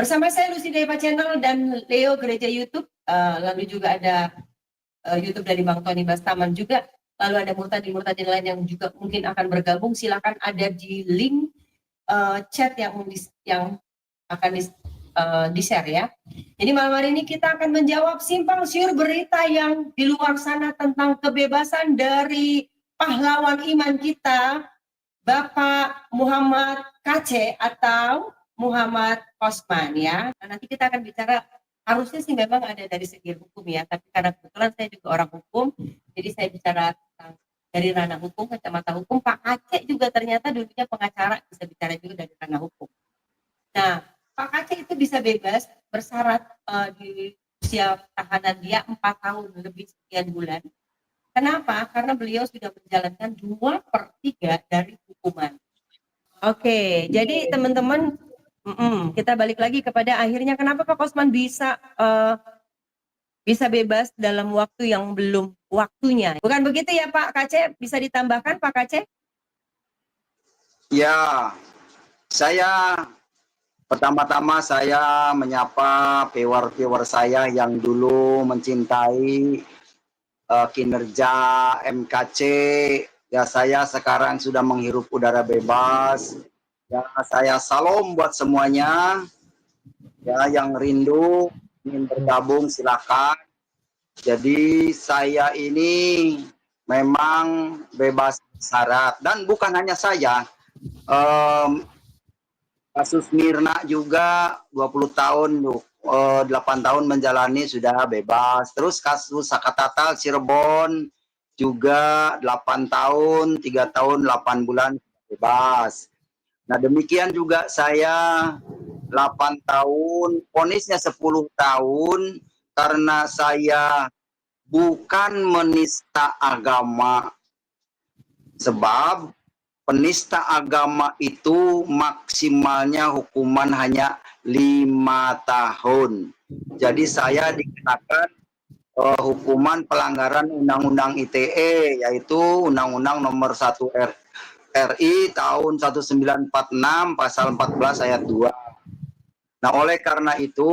Bersama saya Lucy Deva Channel dan Leo Gereja YouTube, lalu juga ada YouTube dari Bang Tony Bastaman juga, lalu ada murtadin lain yang juga mungkin akan bergabung. Silakan ada di link chat yang akan di-share ya. Jadi malam hari ini kita akan menjawab simpang siur berita yang di luar sana tentang kebebasan dari pahlawan iman kita, Bapak Muhammad KC atau Muhammad Osman ya. Nah, nanti kita akan bicara, harusnya sih memang ada dari segi hukum ya, tapi karena kebetulan saya juga orang hukum, jadi saya bicara tentang dari ranah hukum, kacamata hukum. Pak Aceh juga ternyata dulunya pengacara, bisa bicara juga dari ranah hukum. Nah, Pak Aceh itu bisa bebas bersyarat di usia tahanan dia 4 tahun lebih sekian bulan. Kenapa? Karena beliau sudah menjalankan 2/3 dari hukuman. Oke, jadi teman-teman, kita balik lagi kepada akhirnya kenapa Pak Osman bisa bebas dalam waktu yang belum waktunya. Bukan begitu ya Pak Kace? Bisa ditambahkan Pak Kace? Ya, pertama-tama saya menyapa viewer saya yang dulu mencintai kinerja MKC. Ya, saya sekarang sudah menghirup udara bebas. Ya, saya salam buat semuanya. Ya, yang rindu ingin bergabung silakan. Jadi saya ini memang bebas syarat, dan bukan hanya saya. Kasus Mirna juga 20 tahun, 8 tahun menjalani sudah bebas. Terus kasus Sakatatal Cirebon juga 8 tahun, 3 tahun, 8 bulan bebas. Nah, demikian juga saya 8 tahun, vonisnya 10 tahun karena saya bukan menista agama. Sebab penista agama itu maksimalnya hukuman hanya 5 tahun. Jadi saya dikenakan hukuman pelanggaran Undang-Undang ITE, yaitu Undang-Undang Nomor 1 RI tahun 1946 pasal 14 ayat 2. Nah, oleh karena itu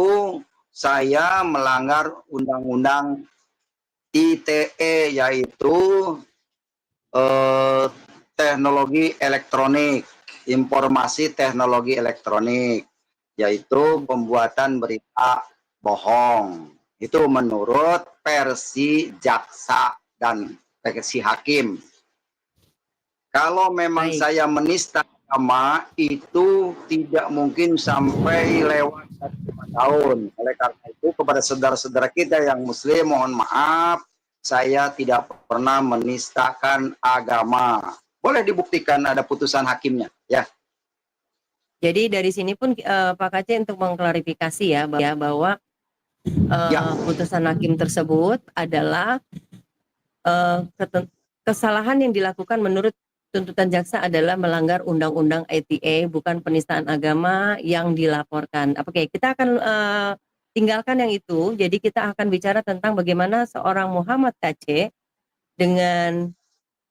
saya melanggar Undang-Undang ITE, yaitu teknologi elektronik, informasi teknologi elektronik, yaitu pembuatan berita bohong. Itu menurut versi jaksa dan versi hakim. Kalau memang saya menista agama, itu tidak mungkin sampai lewat 5 tahun. Oleh karena itu, kepada saudara-saudara kita yang muslim, mohon maaf, saya tidak pernah menistakan agama. Boleh dibuktikan ada putusan hakimnya, ya. Jadi dari sini pun Pak Kace untuk mengklarifikasi ya bahwa putusan hakim tersebut adalah kesalahan yang dilakukan menurut tuntutan jaksa adalah melanggar Undang-Undang ITE, bukan penistaan agama yang dilaporkan. Oke, kita akan tinggalkan yang itu. Jadi kita akan bicara tentang bagaimana seorang Muhammad KC dengan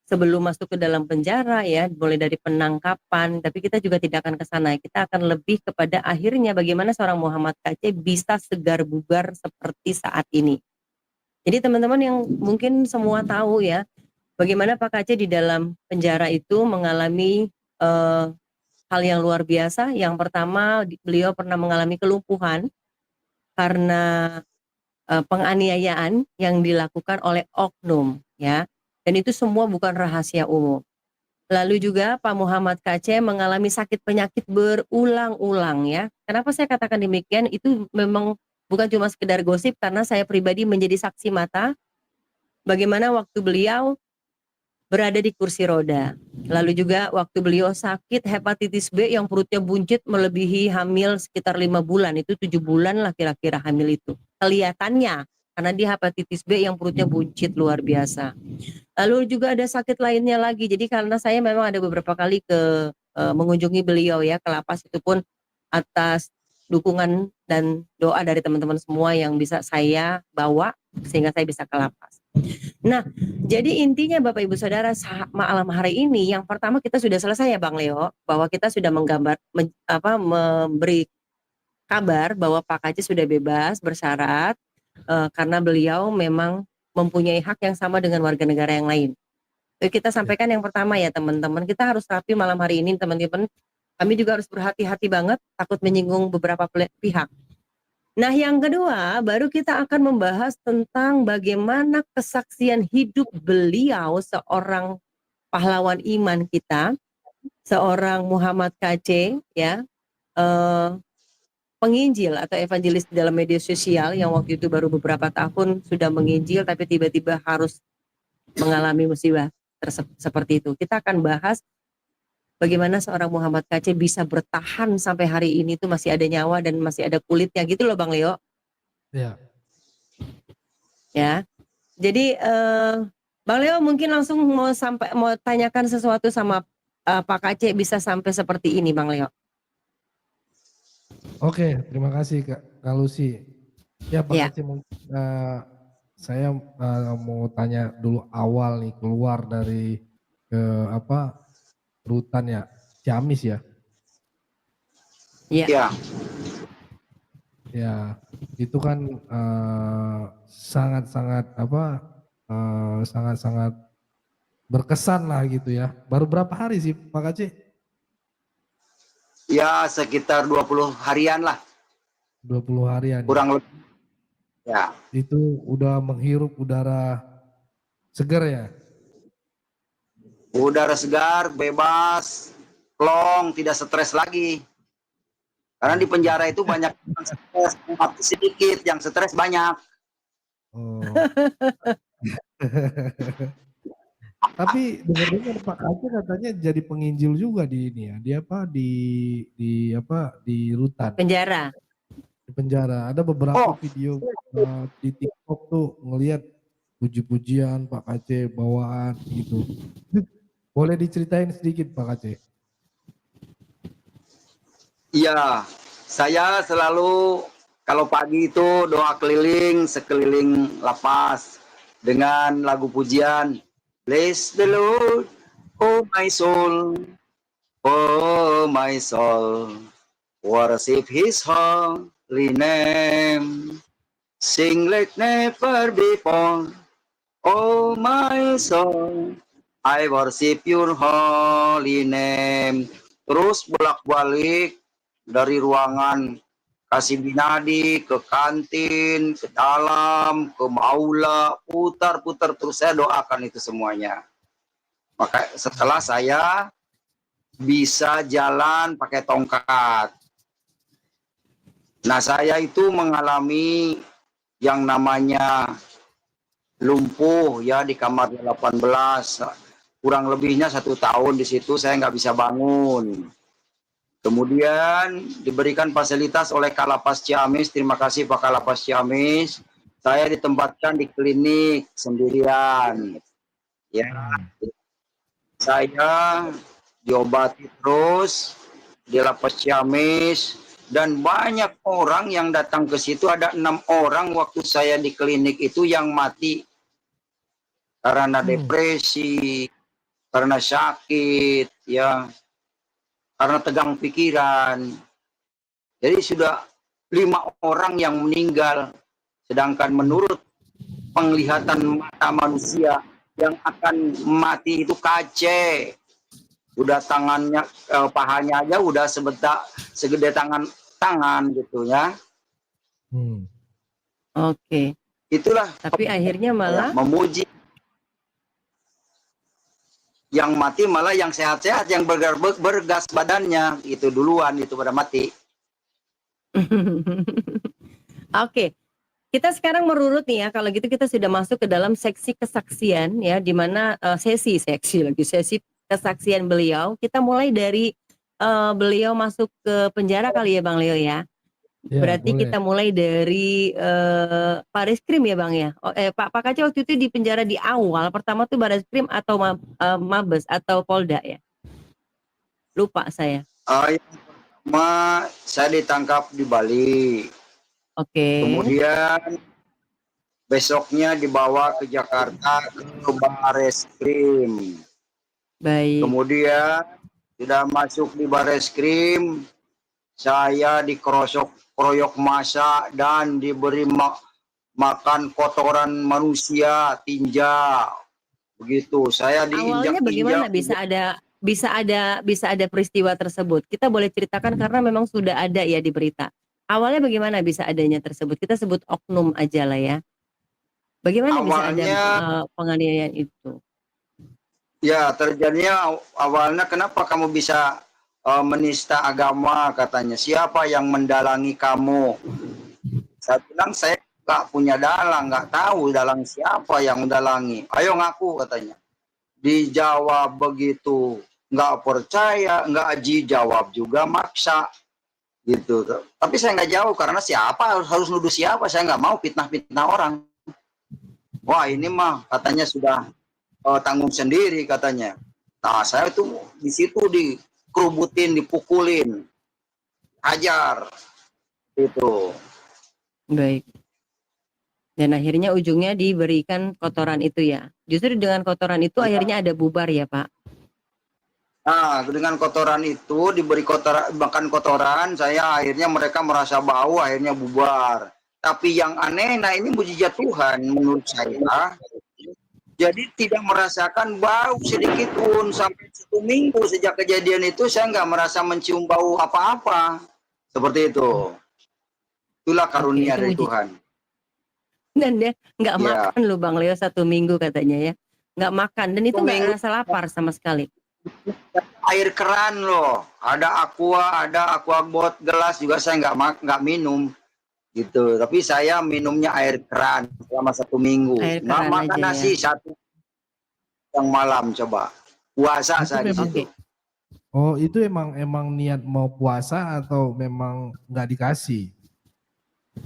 sebelum masuk ke dalam penjara ya, mulai dari penangkapan, tapi kita juga tidak akan ke sana. Kita akan lebih kepada akhirnya bagaimana seorang Muhammad KC bisa segar bugar seperti saat ini. Jadi teman-teman yang mungkin semua tahu ya, bagaimana Pak KC di dalam penjara itu mengalami hal yang luar biasa. Yang pertama, beliau pernah mengalami kelumpuhan karena penganiayaan yang dilakukan oleh oknum ya. Dan itu semua bukan rahasia umum. Lalu juga Pak Muhammad KC mengalami sakit penyakit berulang-ulang ya. Kenapa saya katakan demikian? Itu memang bukan cuma sekedar gosip, karena saya pribadi menjadi saksi mata bagaimana waktu beliau berada di kursi roda. Lalu juga waktu beliau sakit hepatitis B yang perutnya buncit melebihi hamil sekitar 5 bulan. Itu 7 bulan lah kira-kira hamil itu. Kelihatannya karena dia hepatitis B yang perutnya buncit luar biasa. Lalu juga ada sakit lainnya lagi. Jadi karena saya memang ada beberapa kali mengunjungi beliau ya ke lapas, itu pun atas dukungan dan doa dari teman-teman semua yang bisa saya bawa sehingga saya bisa ke lapas. Nah, jadi intinya Bapak Ibu Saudara, malam hari ini yang pertama kita sudah selesai ya Bang Leo, bahwa kita sudah memberi kabar bahwa Pak Kc sudah bebas bersyarat karena beliau memang mempunyai hak yang sama dengan warga negara yang lain. Kita sampaikan yang pertama ya teman-teman, kita harus rapi malam hari ini teman-teman. Kami juga harus berhati-hati banget, takut menyinggung beberapa pihak. Nah yang kedua, baru kita akan membahas tentang bagaimana kesaksian hidup beliau, seorang pahlawan iman kita, seorang Muhammad Kc, ya, penginjil atau evangelis di dalam media sosial yang waktu itu baru beberapa tahun sudah menginjil, tapi tiba-tiba harus mengalami musibah seperti itu. Kita akan bahas bagaimana seorang Muhammad Kc bisa bertahan sampai hari ini tuh masih ada nyawa dan masih ada kulitnya gitu loh Bang Leo. Ya. Ya. Jadi Bang Leo mungkin langsung mau tanyakan sesuatu sama Pak Kc bisa sampai seperti ini Bang Leo. Oke, terima kasih Kak Lucy. Ya Pak Kc, mungkin saya mau tanya dulu awal nih keluar dari rutan ya, Ciamis ya. Iya. Ya. Ya, itu kan sangat-sangat sangat-sangat berkesan lah gitu ya. Baru berapa hari sih Pak Kc? Ya sekitar 20 harian lah. 20 harian. Kurang lebih. Ya. Itu udah menghirup udara segar ya? Udara segar, bebas, plong, tidak stres lagi. Karena di penjara itu banyak yang stres, sedikit, yang stres banyak. Oh. Tapi dengar-dengar Pak Kc katanya jadi penginjil juga di ini ya. Di rutan. Penjara. Di penjara. Ada beberapa video di TikTok tuh ngelihat puji-pujian Pak Kc bawaan gitu. Boleh diceritain sedikit Pak Kc? Iya, saya selalu kalau pagi itu doa keliling sekeliling lapas dengan lagu pujian. Bless the Lord, oh my soul, worship His holy name, sing like never before, oh my soul, I worship Your holy name. Terus bolak-balik dari ruangan kasih binadi ke kantin, ke dalam, ke maula, putar-putar terus saya doakan itu semuanya. Maka setelah saya bisa jalan pakai tongkat. Nah saya itu mengalami yang namanya lumpuh ya di kamar 18. Kurang lebihnya 1 tahun di situ saya nggak bisa bangun. Kemudian diberikan fasilitas oleh Kalapas Ciamis. Terima kasih Pak Kalapas Ciamis. Saya ditempatkan di klinik sendirian. Ya, saya diobati terus di Lapas Ciamis dan banyak orang yang datang ke situ. Ada 6 orang waktu saya di klinik itu yang mati karena depresi, karena sakit, ya. Karena tegang pikiran. Jadi sudah 5 orang yang meninggal. Sedangkan menurut penglihatan mata manusia yang akan mati itu Kc. Udah tangannya, pahanya aja udah segede tangan gitu ya. Oke. Itulah. Tapi akhirnya malah memuji. Yang mati malah yang sehat-sehat, yang bergas badannya itu duluan itu pada mati. Oke, kita sekarang merurut nih ya. Kalau gitu kita sudah masuk ke dalam seksi kesaksian ya, di mana sesi kesaksian beliau. Kita mulai dari beliau masuk ke penjara kali ya Bang Leo ya. Ya, berarti boleh. kita mulai dari Bareskrim ya Bang ya. Pak Kc waktu itu di penjara di awal pertama tuh Bareskrim atau Mabes atau Polda ya? Lupa saya. Yang pertama saya ditangkap di Bali. Oke. Kemudian besoknya dibawa ke Jakarta ke Bareskrim. Baik. Kemudian sudah masuk di Bareskrim, saya dikerosok dikeroyok massa dan diberi makan kotoran manusia, tinja, begitu. Saya Awalnya bagaimana diinjak-injak. bisa ada peristiwa tersebut? Kita boleh ceritakan karena memang sudah ada ya di berita. Awalnya bagaimana bisa adanya tersebut? Kita sebut oknum aja lah ya. Bagaimana bisa ada Awalnya penganiayaan itu? ya terjadinya awalnya kenapa kamu bisa menista agama katanya. Siapa yang mendalangi kamu? Saya bilang saya nggak punya dalang, nggak tahu dalang siapa yang mendalangi. Ayo ngaku katanya. Dijawab begitu, nggak percaya, nggak jawab juga maksa gitu. Tapi saya nggak jauh karena siapa harus nuduh siapa, saya nggak mau fitnah-fitnah orang. Wah ini mah katanya sudah tanggung sendiri katanya. Nah saya tuh di situ dikerubutin, dipukulin, hajar itu. Baik. Dan akhirnya ujungnya diberikan kotoran itu ya. Justru dengan kotoran itu akhirnya ada bubar ya Pak. Nah, dengan kotoran itu diberi makan kotoran, saya akhirnya mereka merasa bau, akhirnya bubar. Tapi yang aneh, nah ini mujizat Tuhan menurut saya. Jadi tidak merasakan bau sedikit pun sampai 1 minggu sejak kejadian itu saya nggak merasa mencium bau apa-apa. Seperti itu. Itulah Oke, karunia itu dari Tuhan. Dan dia nggak Ya, makan loh Bang Leo 1 minggu katanya ya. Nggak makan dan itu 1 minggu nggak rasa lapar sama sekali. air keran loh. Ada aqua bot gelas juga saya nggak minum. Gitu. Tapi saya minumnya air keran selama 1 minggu. Air Nggak keran makan aja ya. nasi satu yang malam coba. Puasa Itu saya di memang situ. Oke. Oh, itu emang niat mau puasa atau memang nggak dikasih?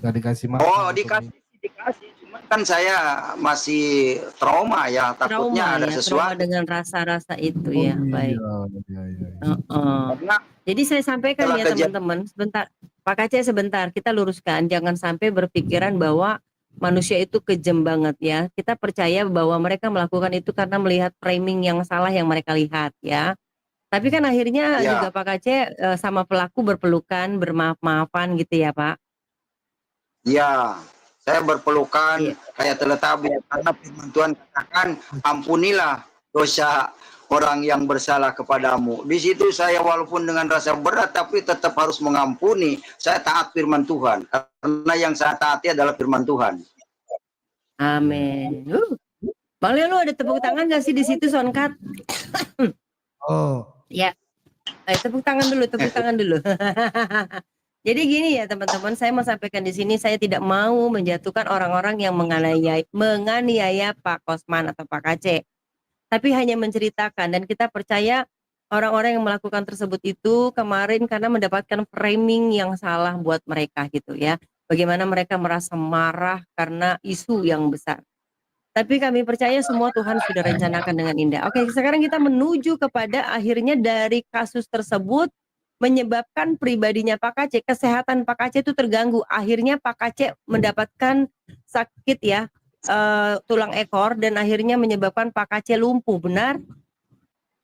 Nggak dikasih makan Oh atau minum? dikasih. Cuman kan saya masih trauma ya. Trauma Takutnya ada ya, trauma sesuatu. dengan rasa-rasa itu Oh ya. Baik. iya, iya, iya, iya. Heeh. Karena Jadi saya sampaikan setelah ya kejadian, teman-teman, sebentar, Pak Kacek sebentar, kita luruskan, jangan sampai berpikiran bahwa manusia itu kejam banget ya. Kita percaya bahwa mereka melakukan itu karena melihat framing yang salah yang mereka lihat ya. Tapi kan akhirnya ya, juga Pak Kacek sama pelaku berpelukan, bermaaf-maafan gitu ya Pak. ya, saya berpelukan Iya. kayak Teletabi karena firman Tuhan katakan ampunilah dosa orang yang bersalah kepadamu. Di situ saya walaupun dengan rasa berat tapi tetap harus mengampuni. Saya taat firman Tuhan karena yang saya taati adalah firman Tuhan. Amin. Bang Leo, lu ada tepuk tangan gak sih di situ Sonkat? Oh, Ya, tepuk tangan dulu, tepuk tangan dulu. Jadi gini ya teman-teman, saya mau sampaikan di sini, saya tidak mau menjatuhkan orang-orang yang menganiaya Pak Kosman atau Pak Kacek, tapi hanya menceritakan dan kita percaya orang-orang yang melakukan tersebut itu kemarin karena mendapatkan framing yang salah buat mereka gitu ya. Bagaimana mereka merasa marah karena isu yang besar. Tapi kami percaya semua Tuhan sudah rencanakan dengan indah. Oke, sekarang kita menuju kepada akhirnya dari kasus tersebut menyebabkan pribadinya Pak Kacek, kesehatan Pak Kacek itu terganggu. Akhirnya Pak Kacek mendapatkan sakit ya, tulang ekor dan akhirnya menyebabkan Pak Kacek lumpuh, benar?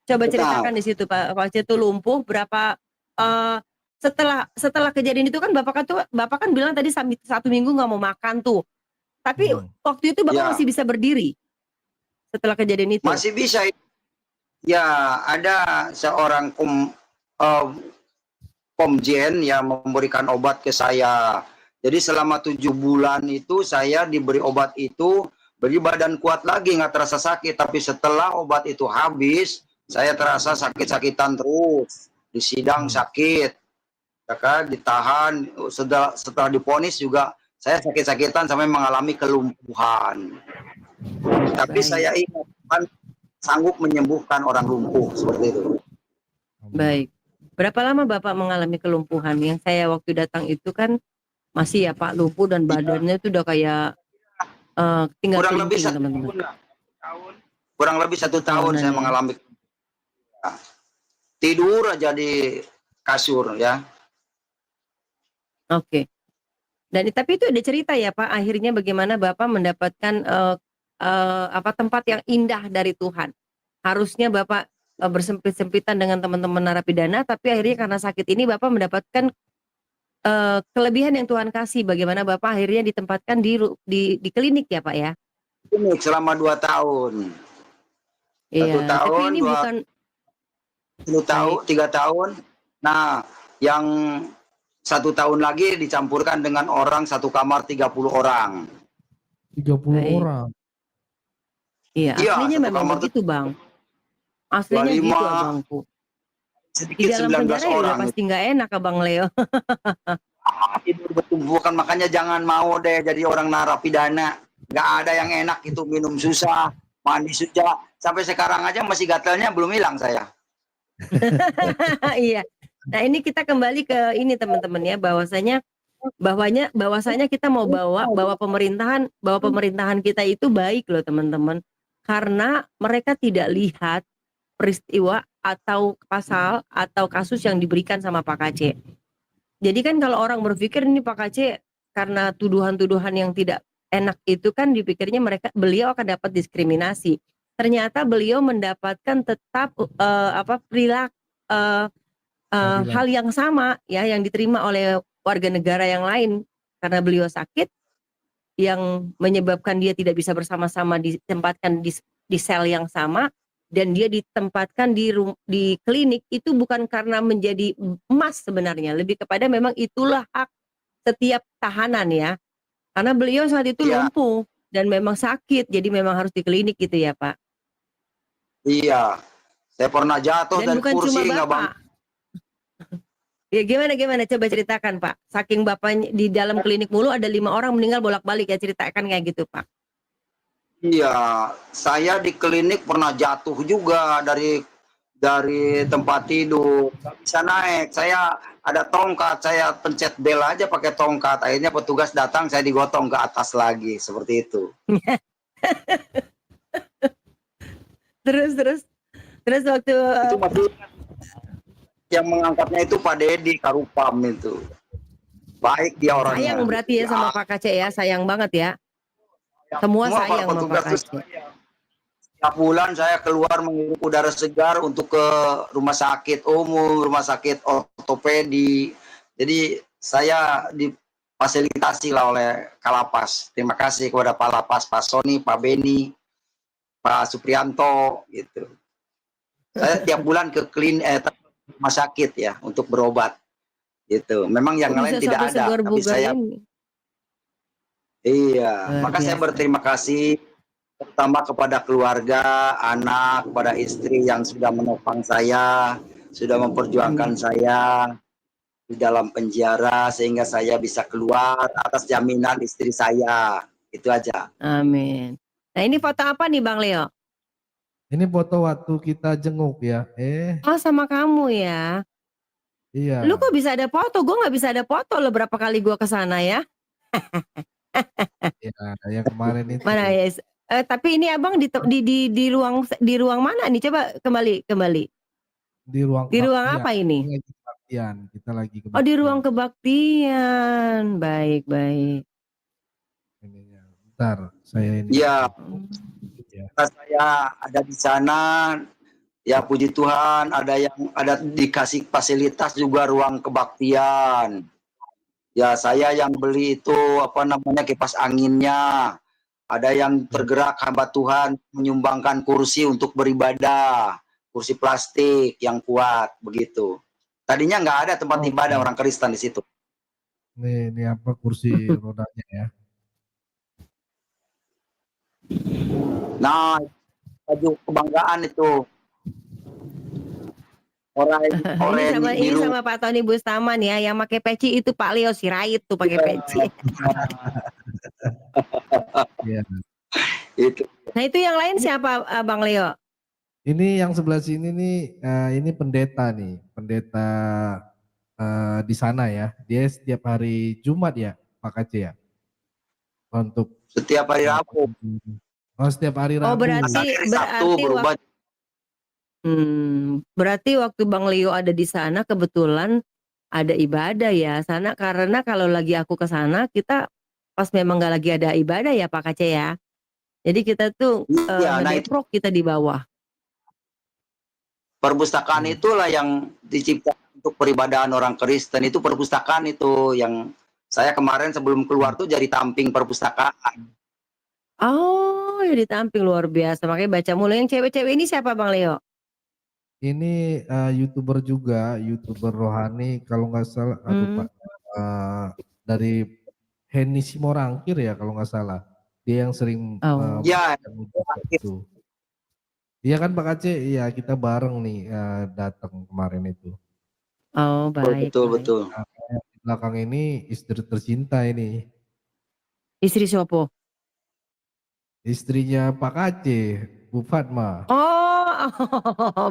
Coba Betul. ceritakan di situ Pak Kacek itu lumpuh berapa setelah kejadian itu kan Bapak kan bilang tadi 1 minggu nggak mau makan tuh. Tapi waktu itu Bapak Ya, masih bisa berdiri setelah kejadian itu. masih bisa. Ya, ada seorang Komjen yang memberikan obat ke saya. Jadi selama 7 bulan itu saya diberi obat itu, beri badan kuat lagi, nggak terasa sakit. Tapi setelah obat itu habis, saya terasa sakit-sakitan terus. Di sidang sakit, ya kan, ditahan. Setelah diponis juga saya sakit-sakitan sampai mengalami kelumpuhan. Tapi Baik. saya ingat Tuhan sanggup menyembuhkan orang lumpuh seperti itu. Baik. Berapa lama Bapak mengalami kelumpuhan? Yang saya waktu datang itu kan masih ya Pak lumpuh dan badannya itu udah kayak tinggal Kurang lebih kelingking satu teman-teman. tahun. Kurang lebih 1 tahun Tahunan saya ya. mengalami tidur aja di kasur ya. Oke. Dan tapi itu ada cerita ya Pak. Akhirnya bagaimana Bapak mendapatkan tempat yang indah dari Tuhan. Harusnya Bapak bersempit-sempitan dengan teman-teman narapidana, tapi akhirnya karena sakit ini Bapak mendapatkan kelebihan yang Tuhan kasih, bagaimana Bapak akhirnya ditempatkan di klinik ya Pak ya? Klinik selama 2 tahun. 1 Iya, tapi tahun, ini 2 bukan 10 tahun, baik. 3 tahun. Nah, yang 1 tahun lagi dicampurkan dengan orang satu kamar 30 orang. 30 Baik. orang. Iya, Iya, aslinya satu memang kamar begitu, itu Bang. Aslinya gitu, 25, Abangku. Di sedikit dalam 19 penjara ya udah orang pasti itu. nggak enak, Abang Leo. Tidur bertumbukan, makanya jangan mau deh jadi orang narapidana. Nggak ada yang enak itu, minum susah, mandi susah. Sampai sekarang aja masih gatalnya belum hilang saya. Iya. Nah, ini kita kembali ke ini teman-teman ya, bahwasanya kita mau bahwa pemerintahan kita itu baik loh teman-teman. Karena mereka tidak lihat peristiwa atau pasal atau kasus yang diberikan sama Pak Kc. Jadi kan kalau orang berpikir ini Pak Kc karena tuduhan-tuduhan yang tidak enak itu kan dipikirnya beliau akan dapat diskriminasi. Ternyata beliau mendapatkan tetap perilaku hal yang sama ya yang diterima oleh warga negara yang lain karena beliau sakit yang menyebabkan dia tidak bisa bersama-sama ditempatkan di sel yang sama dan dia ditempatkan di klinik itu bukan karena menjadi emas sebenarnya, lebih kepada memang itulah hak setiap tahanan ya. Karena beliau saat itu Iya, lumpuh dan memang sakit, jadi memang harus di klinik gitu ya, Pak. iya. Saya pernah jatuh Dan dari bukan cuma kursi nggak bang. Bapak. Ya gimana coba ceritakan Pak. Saking Bapaknya di dalam klinik mulu ada 5 orang meninggal bolak-balik ya, ceritakan kayak gitu Pak. Iya, saya di klinik pernah jatuh juga dari tempat tidur, nggak bisa naik. Saya ada tongkat, saya pencet bel aja pakai tongkat. Akhirnya petugas datang, saya digotong ke atas lagi, seperti itu. Terus waktu Itu masih yang mengangkatnya itu Pak Dedi Karupam itu. Baik dia sayang orangnya. berarti ya sama Pak Kc ya, sayang banget ya. Semua Semua para sayang sama Pak petugas itu Kc. setiap bulan saya keluar menghirup udara segar untuk ke rumah sakit umum, rumah sakit ortopedi. Jadi saya difasilitasi lah oleh Kalapas. Terima kasih kepada Pak Lapas, Pak Sony, Pak Beni, Pak Suprianto gitu. Saya tiap bulan ke rumah sakit ya untuk berobat gitu. Memang yang Kok bisa lain tidak sampai ada, segar tapi bugar saya ini? iya, Luar maka saya biasa. berterima kasih terutama kepada keluarga, anak, kepada istri yang sudah menopang saya, sudah memperjuangkan saya di dalam penjara sehingga saya bisa keluar atas jaminan istri saya. Itu aja. Amin. Nah ini foto apa nih Bang Leo? Ini foto waktu kita jenguk ya. Oh sama kamu ya. Lu Iya. kok bisa ada foto? Gue nggak bisa ada foto lo berapa kali gue kesana ya. Ya, yang kemarin itu Mana ya? Tapi ini abang di ruang mana nih? Coba kembali. di ruang Di ruang kebaktian. apa ini? Ini lagi kebaktian, kita lagi Oh di ruang kebaktian. kebaktian. Baik. Ininya. Bentar, saya ini. Ya, Ya. saya ada di sana. Ya puji Tuhan, ada dikasih fasilitas juga ruang kebaktian. Ya saya yang beli itu apa namanya kipas anginnya. Ada yang tergerak hamba Tuhan menyumbangkan kursi untuk beribadah, kursi plastik yang kuat begitu. Tadinya nggak ada tempat ibadah orang Kristen di situ. Ini apa kursi rodanya ya? Nah, baju kebanggaan itu oranye Ini biru. sama Pak Tony Bustaman ya, yang pakai peci itu Pak Leo Sirait tuh pakai peci. Iya. Itu. Nah itu yang lain siapa Bang Leo? Ini yang sebelah sini nih, ini pendeta nih, pendeta di sana ya. Dia setiap hari Jumat ya, Pak Kc ya. Untuk Setiap hari Rabu. setiap hari Oh Rabu. Sabtu berubah. Berarti waktu Bang Leo ada di sana kebetulan ada ibadah ya sana, karena kalau lagi aku ke sana kita pas memang nggak lagi ada ibadah ya Pak Kc ya. Jadi kita tuh Iya, nah itu ngedeprok kita di bawah. perpustakaan itulah yang diciptakan untuk peribadahan orang Kristen itu perpustakaan itu yang saya kemarin sebelum keluar tuh jadi tamping perpustakaan. Oh, ya ditampil luar biasa. Makanya baca mulu. Yang cewek-cewek ini siapa Bang Leo? Ini YouTuber juga, YouTuber rohani kalau nggak salah, aduh Hmm. Pak, dari Henny Simorangkir ya kalau nggak salah. Dia yang sering Oh. Ya, itu. Iya kan Pak Aceh? Iya kita bareng nih datang kemarin itu. Oh, baik, betul baik. betul. Nah, di belakang ini istri tercinta ini, Istri Sopo? istrinya Pak Aceh, Bu Fatma. Oh,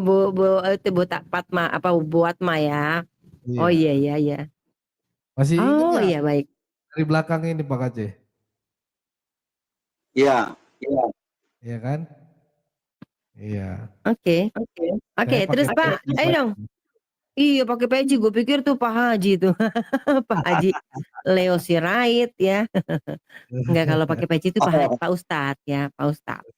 itu Bu Fatma apa Bu Atma ya? Oh Iya. iya iya iya. Masih ingat Oh nggak iya baik. dari belakang ini Pak Aceh? Iya, iya. Iya kan? Iya. Oke. Oke, Saya terus pakai Pak, peci ayo Pak. dong. Iya pakai peci, gue pikir tuh Pak Haji tuh. Pak Haji Leo Sirait ya. Enggak, kalau pakai peci itu Pak Ustadz ya, Pak Ustadz.